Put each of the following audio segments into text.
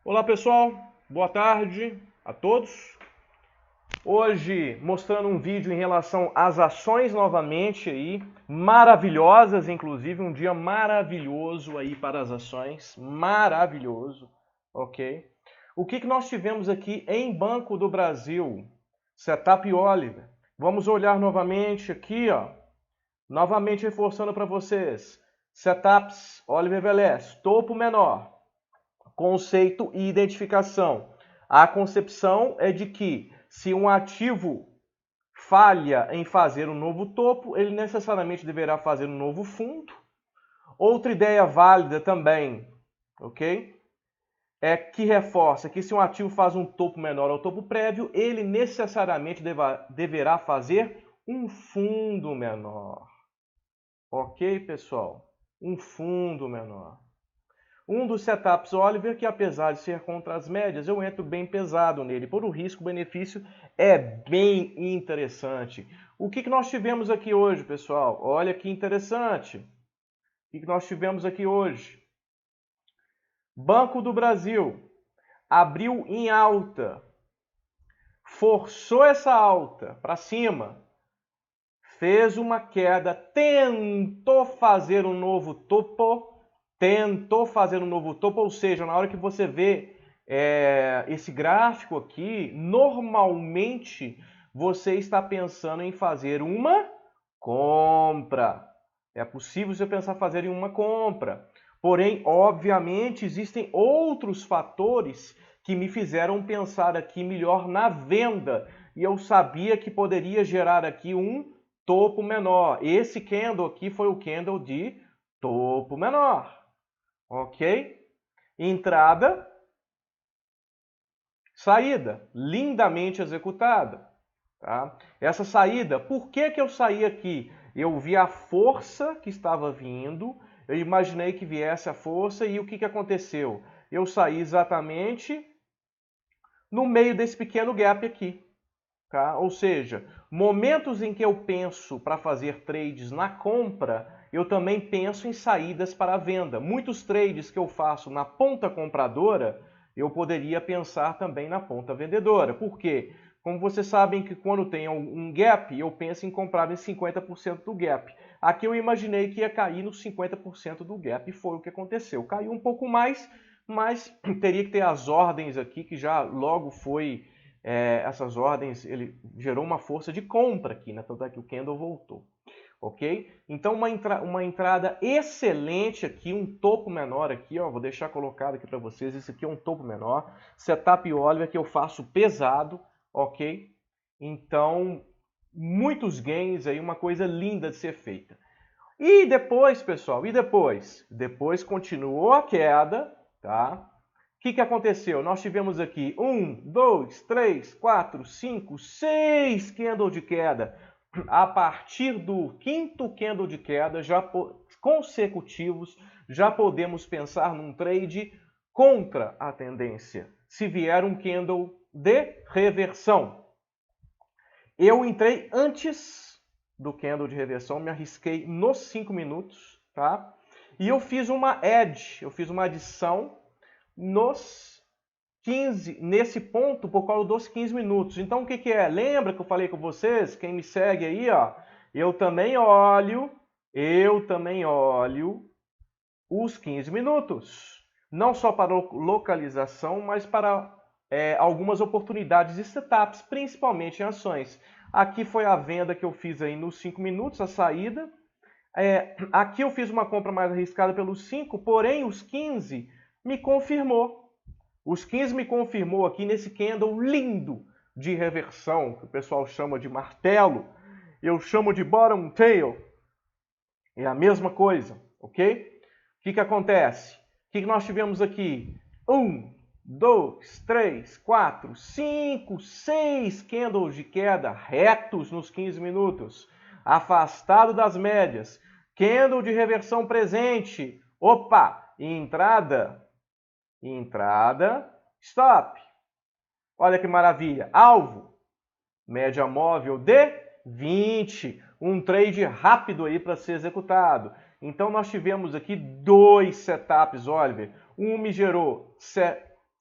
Olá pessoal, boa tarde a todos. Hoje mostrando um vídeo em relação às ações novamente aí, maravilhosas inclusive, um dia maravilhoso aí para as ações, maravilhoso, ok? O que nós tivemos aqui em Banco do Brasil? Setup Oliver. Vamos olhar novamente aqui, ó, novamente reforçando para vocês. Setups Oliver Velez, topo menor. Conceito e identificação. A concepção é de que se um ativo falha em fazer um novo topo, ele necessariamente deverá fazer um novo fundo. Outra ideia válida também, ok? É que reforça que se um ativo faz um topo menor ao topo prévio, ele necessariamente deverá fazer um fundo menor. Ok, pessoal? Um fundo menor. Um dos setups Oliver, que apesar de ser contra as médias, eu entro bem pesado nele. Por o risco-benefício é bem interessante. O que nós tivemos aqui hoje, pessoal? Olha que interessante. O que nós tivemos aqui hoje? Banco do Brasil abriu em alta, forçou essa alta para cima, fez uma queda, tentou fazer um novo topo, ou seja, na hora que você vê esse gráfico aqui, normalmente você está pensando em fazer uma compra. É possível você pensar em fazer uma compra. Porém, obviamente, existem outros fatores que me fizeram pensar aqui melhor na venda. E eu sabia que poderia gerar aqui um topo menor. Esse candle aqui foi o candle de topo menor. Ok? Entrada, saída, lindamente executada. Tá? Essa saída, por que eu saí aqui? Eu vi a força que estava vindo, eu imaginei que viesse a força e o que aconteceu? Eu saí exatamente no meio desse pequeno gap aqui. Tá? Ou seja, momentos em que eu penso para fazer trades na compra, eu também penso em saídas para a venda. Muitos trades que eu faço na ponta compradora, eu poderia pensar também na ponta vendedora. Por quê? Como vocês sabem que quando tem um gap, eu penso em comprar em 50% do gap. Aqui eu imaginei que ia cair nos 50% do gap e foi o que aconteceu. Caiu um pouco mais, mas teria que ter as ordens aqui, que já logo foi essas ordens, ele gerou uma força de compra aqui, né? Tanto é que o candle voltou, ok? Então uma entrada excelente aqui, um topo menor aqui, ó, vou deixar colocado aqui para vocês, esse aqui é um topo menor, setup Oliver que eu faço pesado, ok? Então, muitos gains aí, uma coisa linda de ser feita. E depois, pessoal, e depois? Depois continuou a queda, tá? O que aconteceu? Nós tivemos aqui 1, 2, 3, 4, 5, 6 candles de queda. A partir do quinto candle de queda, já consecutivos, já podemos pensar num trade contra a tendência. Se vier um candle de reversão. Eu entrei antes do candle de reversão, me arrisquei nos 5 minutos, tá? E eu fiz uma edge, eu fiz uma adição nos 15, nesse ponto por causa dos 15 minutos. Então o que é? Lembra que eu falei com vocês? Quem me segue aí, ó, eu também olho os 15 minutos. Não só para localização, mas para algumas oportunidades e setups, principalmente em ações. Aqui foi a venda que eu fiz aí nos 5 minutos, a saída. Aqui eu fiz uma compra mais arriscada pelos 5, porém os 15 me confirmou. Os 15 me confirmou aqui nesse candle lindo de reversão, que o pessoal chama de martelo. Eu chamo de bottom tail. É a mesma coisa, ok? O que acontece? O que nós tivemos aqui? 1, 2, 3, 4, 5, 6 candles de queda retos nos 15 minutos. Afastado das médias. Candle de reversão presente. Opa! Entrada. Entrada. Stop. Olha que maravilha. Alvo. Média móvel de 20. Um trade rápido aí para ser executado. Então nós tivemos aqui dois setups, Oliver. Um me gerou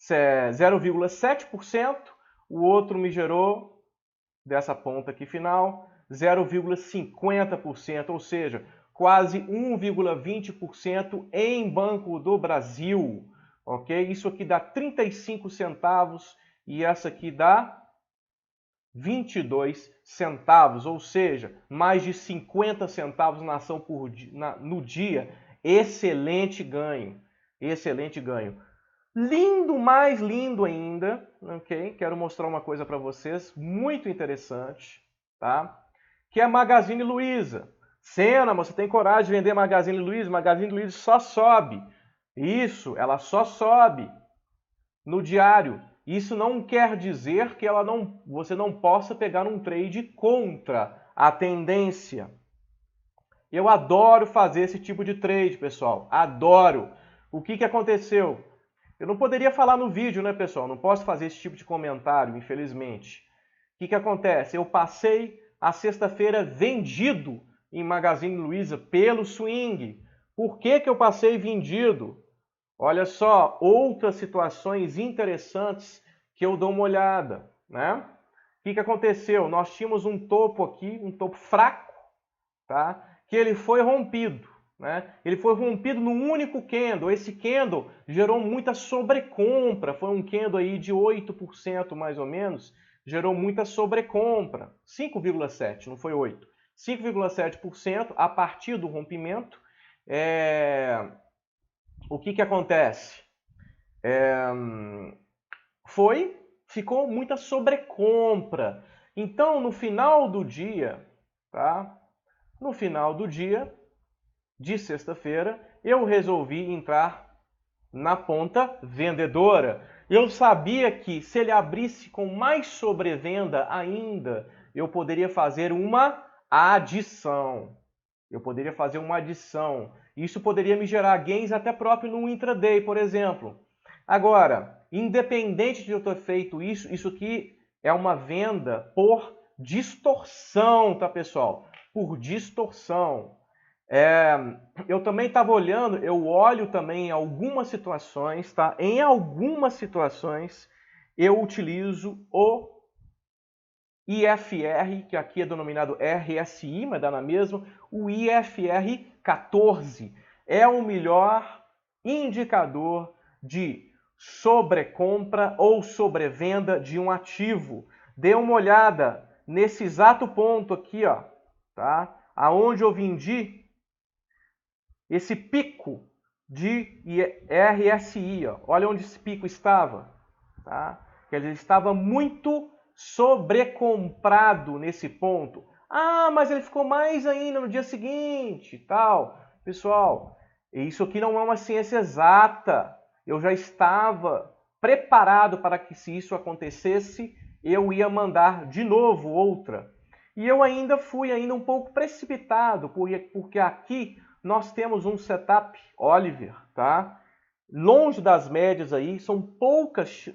0,7%, o outro me gerou, dessa ponta aqui final, 0,50%, ou seja, quase 1,20% em Banco do Brasil, ok? Isso aqui dá 35 centavos e essa aqui dá 22 centavos, ou seja, mais de 50 centavos na ação no dia. Excelente ganho, excelente ganho. Lindo, mais lindo ainda, ok? Quero mostrar uma coisa para vocês, muito interessante, tá? Que é a Magazine Luiza. Senna, você tem coragem de vender Magazine Luiza? Magazine Luiza só sobe. Isso, ela só sobe no diário. Isso não quer dizer que você não possa pegar um trade contra a tendência. Eu adoro fazer esse tipo de trade, pessoal. Adoro. O que aconteceu? Eu não poderia falar no vídeo, né, pessoal? Não posso fazer esse tipo de comentário, infelizmente. O que acontece? Eu passei a sexta-feira vendido em Magazine Luiza pelo swing. Por que eu passei vendido? Olha só, outras situações interessantes que eu dou uma olhada, né? O que aconteceu? Nós tínhamos um topo aqui, um topo fraco, tá? Que ele foi rompido, né? Ele foi rompido num único candle. Esse candle gerou muita sobrecompra, foi um candle aí de 8% mais ou menos, gerou muita sobrecompra, 5,7%, não foi 8%. 5,7% a partir do rompimento. O que acontece? Ficou muita sobrecompra. Então, no final do dia, tá? No final do dia de sexta-feira, eu resolvi entrar na ponta vendedora. Eu sabia que se ele abrisse com mais sobrevenda ainda, eu poderia fazer uma adição. Isso poderia me gerar gains até próprio no intraday, por exemplo. Agora, independente de eu ter feito isso, isso aqui é uma venda por distorção, tá, pessoal? Por distorção. Eu também estava olhando, eu olho também em algumas situações, tá? Em algumas situações eu utilizo o IFR, que aqui é denominado RSI, mas dá na mesma. O IFR 14 é o melhor indicador de sobrecompra ou sobrevenda de um ativo. Dê uma olhada nesse exato ponto aqui, ó, tá? Aonde eu vendi esse pico de RSI, ó. Olha onde esse pico estava, tá? Quer dizer, estava muito sobrecomprado nesse ponto. Ah, mas ele ficou mais ainda no dia seguinte, tal. Pessoal, isso aqui não é uma ciência exata. Eu já estava preparado para que, se isso acontecesse, eu ia mandar de novo outra. E eu ainda fui um pouco precipitado, porque aqui nós temos um setup Oliver, tá? Longe das médias aí, são poucas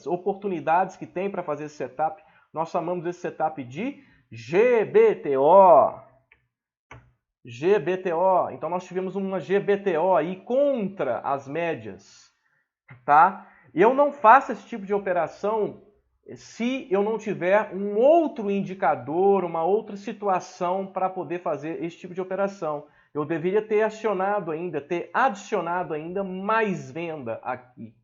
oportunidades que tem para fazer esse setup. Nós chamamos esse setup de GBTO. GBTO. Então nós tivemos uma GBTO aí contra as médias, tá? Eu não faço esse tipo de operação se eu não tiver um outro indicador, uma outra situação para poder fazer esse tipo de operação. Eu deveria ter adicionado ainda mais venda aqui,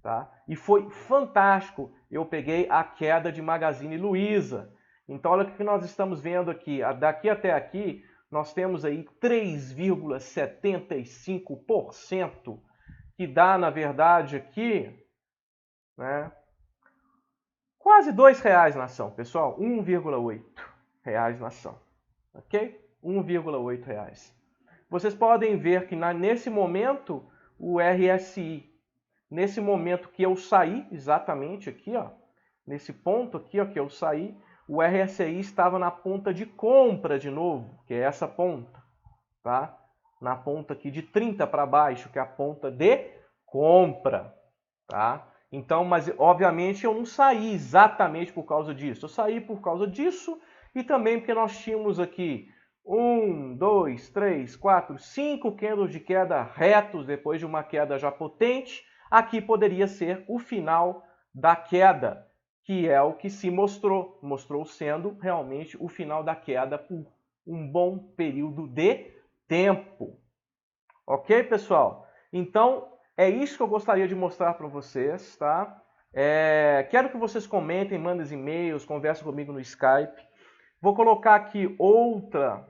tá? E foi fantástico. Eu peguei a queda de Magazine Luiza. Então olha o que nós estamos vendo aqui. Daqui até aqui nós temos aí 3,75%, que dá, na verdade, aqui, né, quase R$2 na ação, pessoal. R$1,8 na ação, ok? R$1,8. Vocês podem ver que nesse momento o RSI, nesse momento que eu saí, exatamente aqui, ó, nesse ponto aqui, ó, que eu saí, o RSI estava na ponta de compra de novo, que é essa ponta, tá? Na ponta aqui de 30 para baixo, que é a ponta de compra, tá? Então, mas obviamente eu não saí exatamente por causa disso. Eu saí por causa disso e também porque nós tínhamos aqui 1, 2, 3, 4, 5 candles de queda retos depois de uma queda já potente. aqui poderia ser o final da queda, que é o que se mostrou sendo realmente o final da queda por um bom período de tempo. Ok, pessoal? Então, é isso que eu gostaria de mostrar para vocês, tá? Quero que vocês comentem, mandem e-mails, conversem comigo no Skype. Vou colocar aqui outra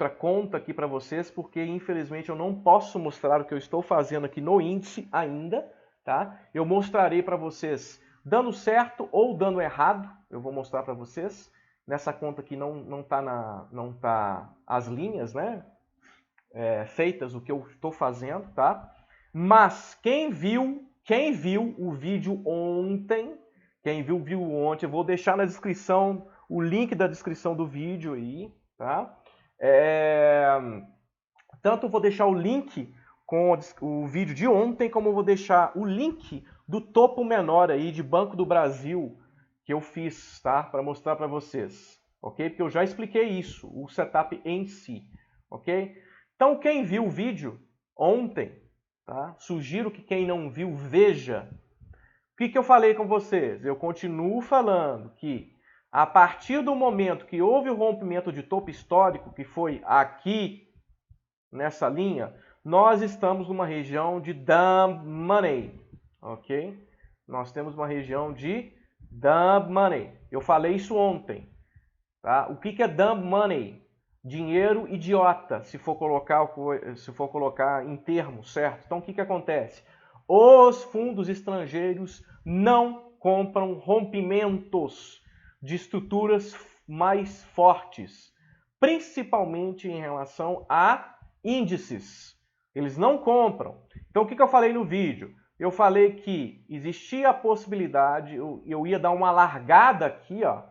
conta aqui para vocês, porque infelizmente eu não posso mostrar o que eu estou fazendo aqui no índice ainda, tá? Eu mostrarei para vocês dando certo ou dando errado, eu vou mostrar para vocês. Nessa conta aqui não tá as linhas, né? Feitas o que eu estou fazendo, tá? Mas quem viu o vídeo ontem, eu vou deixar na descrição o link da descrição do vídeo aí, tá? Tanto vou deixar o link com o vídeo de ontem, como vou deixar o link do topo menor aí de Banco do Brasil que eu fiz, tá? Para mostrar para vocês, ok? Porque eu já expliquei isso, o setup em si, ok? Então, quem viu o vídeo ontem, tá? Sugiro que quem não viu, veja. O que eu falei com vocês? Eu continuo falando que a partir do momento que houve o rompimento de topo histórico, que foi aqui, nessa linha, nós estamos numa região de dump money, ok? Nós temos uma região de dump money. Eu falei isso ontem, tá? O que é dump money? Dinheiro idiota, se for colocar em termos, certo? Então, o que acontece? Os fundos estrangeiros não compram rompimentos de estruturas mais fortes, principalmente em relação a índices. Eles não compram. Então, o que eu falei no vídeo? Eu falei que existia a possibilidade, eu ia dar uma largada aqui, ó,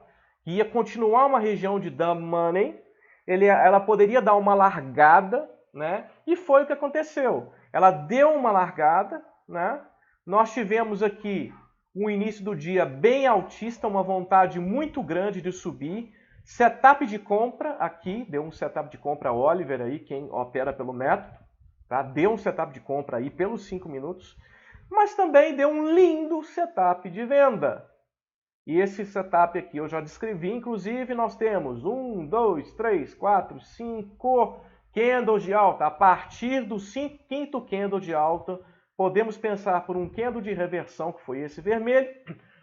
que ia continuar uma região de dump money, ela poderia dar uma largada, né? E foi o que aconteceu. Ela deu uma largada, né? Nós tivemos aqui um início do dia bem altista, uma vontade muito grande de subir. Setup de compra aqui, deu um setup de compra Oliver aí, quem opera pelo método, tá? Deu um setup de compra aí pelos 5 minutos, mas também deu um lindo setup de venda. E esse setup aqui eu já descrevi, inclusive nós temos 1, 2, 3, 4, 5 candles de alta. A partir do quinto candle de alta, podemos pensar por um candle de reversão, que foi esse vermelho,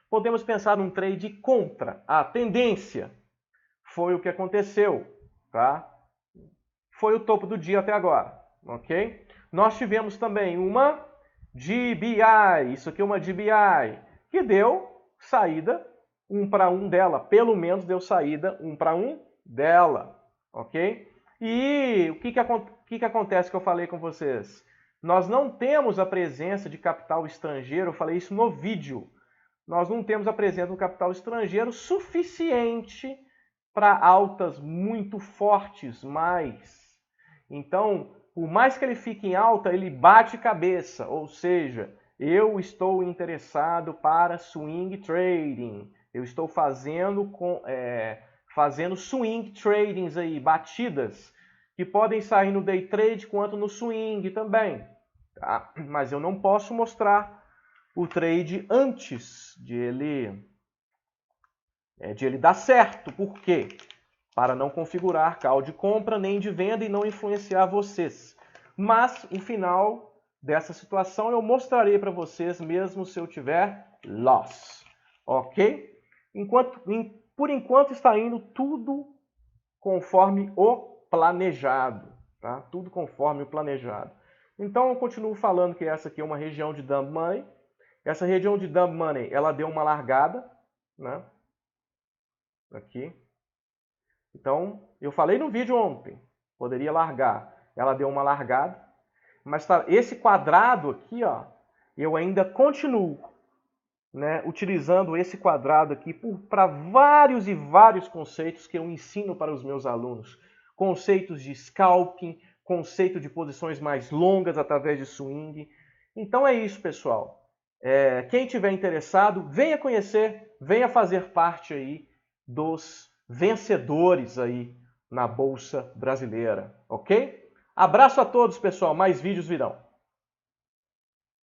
podemos pensar num trade contra a tendência. Foi o que aconteceu, tá? Foi o topo do dia até agora, ok? Nós tivemos também uma GBI, isso aqui é uma GBI, que deu saída 1 para 1 dela, pelo menos deu saída 1 para 1 dela, ok? E o que acontece que eu falei com vocês? Nós não temos a presença de capital estrangeiro, eu falei isso no vídeo, nós não temos a presença do capital estrangeiro suficiente para altas muito fortes, mais. Então, por mais que ele fique em alta, ele bate cabeça, ou seja, eu estou interessado para swing trading. Eu estou fazendo swing tradings aí, batidas, que podem sair no day trade quanto no swing também. Tá? Mas eu não posso mostrar o trade antes de ele dar certo. Por quê? Para não configurar call de compra nem de venda e não influenciar vocês. Mas o final dessa situação eu mostrarei para vocês mesmo se eu tiver loss. Ok? Por enquanto está indo tudo conforme o planejado. Tá? Tudo conforme o planejado. Então eu continuo falando que essa aqui é uma região de dump money. Essa região de dump money, ela deu uma largada, né? Aqui. Então, eu falei no vídeo ontem, poderia largar. Ela deu uma largada, mas esse quadrado aqui, ó, eu ainda continuo, né, utilizando esse quadrado aqui para vários e vários conceitos que eu ensino para os meus alunos. Conceitos de scalping, conceito de posições mais longas através de swing. Então é isso, pessoal. Quem tiver interessado, venha conhecer, venha fazer parte aí dos vencedores aí na Bolsa Brasileira, ok? Abraço a todos, pessoal. Mais vídeos virão.